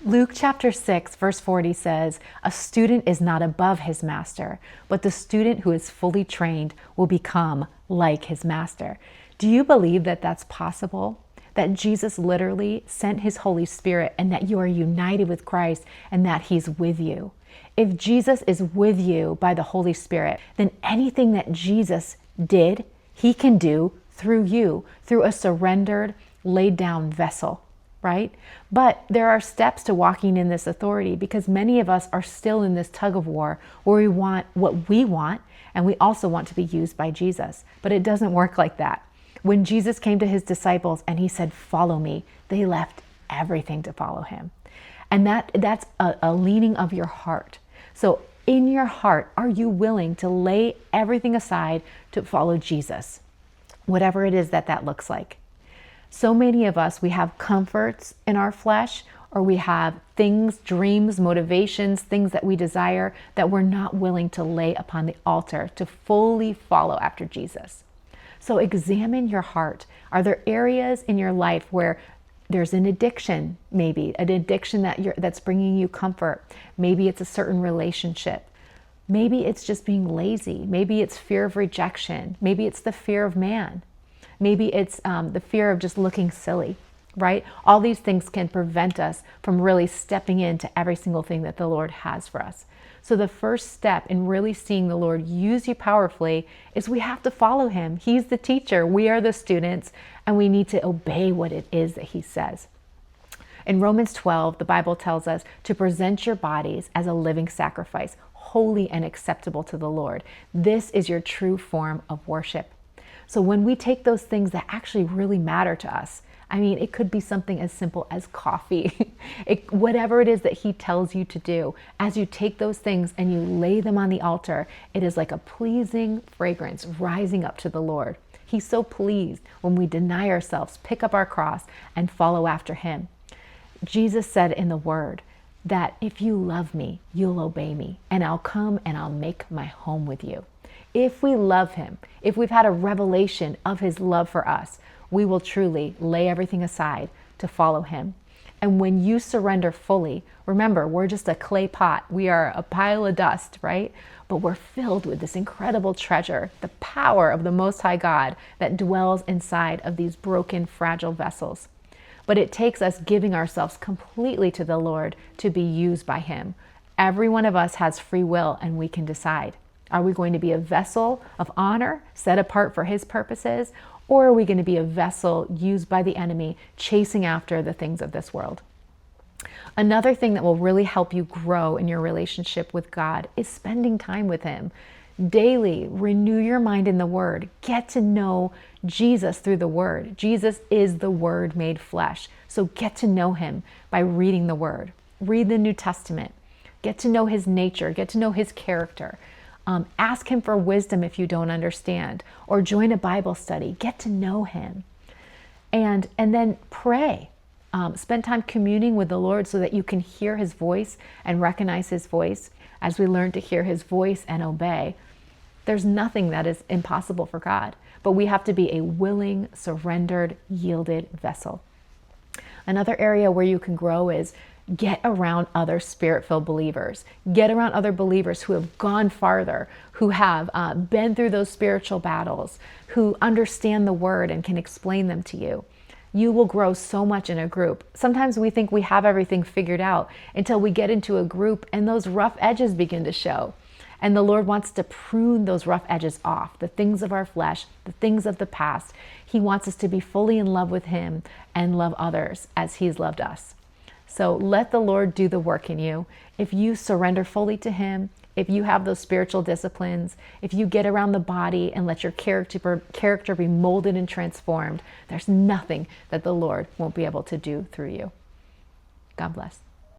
Luke chapter 6, verse 40 says, "A student is not above his master, but the student who is fully trained will become like his master." Do you believe that that's possible? That Jesus literally sent his Holy Spirit and that you are united with Christ and that he's with you? If Jesus is with you by the Holy Spirit, then anything that Jesus did, he can do through you, through a surrendered, laid down vessel, right? But there are steps to walking in this authority because many of us are still in this tug of war where we want what we want and we also want to be used by Jesus. But it doesn't work like that. When Jesus came to his disciples and he said, "Follow me," they left everything to follow him. And that's a leaning of your heart. So in your heart, are you willing to lay everything aside to follow Jesus? Whatever it is that looks like. So many of us, we have comforts in our flesh, or we have things, dreams, motivations, things that we desire that we're not willing to lay upon the altar to fully follow after Jesus. So examine your heart. Are there areas in your life where there's an addiction, maybe an addiction that's bringing you comfort? Maybe it's a certain relationship. Maybe it's just being lazy. Maybe it's fear of rejection. Maybe it's the fear of man. Maybe it's the fear of just looking silly, right? All these things can prevent us from really stepping into every single thing that the Lord has for us. So the first step in really seeing the Lord use you powerfully is we have to follow him. He's the teacher. We are the students, and we need to obey what it is that he says. In Romans 12, the Bible tells us to present your bodies as a living sacrifice, holy and acceptable to the Lord. This is your true form of worship. So when we take those things that actually really matter to us, I mean, it could be something as simple as coffee, whatever it is that he tells you to do, as you take those things and you lay them on the altar, it is like a pleasing fragrance rising up to the Lord. He's so pleased when we deny ourselves, pick up our cross, and follow after him. Jesus said in the word that if you love me, you'll obey me, and I'll come and I'll make my home with you. If we love him, if we've had a revelation of his love for us, we will truly lay everything aside to follow him. And when you surrender fully, remember, we're just a clay pot. We are a pile of dust, right? But we're filled with this incredible treasure, the power of the Most High God that dwells inside of these broken, fragile vessels. But it takes us giving ourselves completely to the Lord to be used by him. Every one of us has free will, and we can decide. Are we going to be a vessel of honor set apart for his purposes? Or are we going to be a vessel used by the enemy chasing after the things of this world? Another thing that will really help you grow in your relationship with God is spending time with him. Daily, renew your mind in the word. Get to know Jesus through the word. Jesus is the word made flesh. So get to know him by reading the word. Read the New Testament. Get to know his nature. Get to know his character. Ask him for wisdom if you don't understand, or join a Bible study. Get to know him. And then pray. Spend time communing with the Lord so that you can hear his voice and recognize his voice. As we learn to hear his voice and obey, there's nothing that is impossible for God, but we have to be a willing, surrendered, yielded vessel. Another area where you can grow is get around other spirit-filled believers. Get around other believers who have gone farther, who have been through those spiritual battles, who understand the word and can explain them to you. You will grow so much in a group. Sometimes we think we have everything figured out until we get into a group and those rough edges begin to show. And the Lord wants to prune those rough edges off, the things of our flesh, the things of the past. He wants us to be fully in love with him and love others as he's loved us. So let the Lord do the work in you. If you surrender fully to him, if you have those spiritual disciplines, if you get around the body and let your character be molded and transformed, there's nothing that the Lord won't be able to do through you. God bless.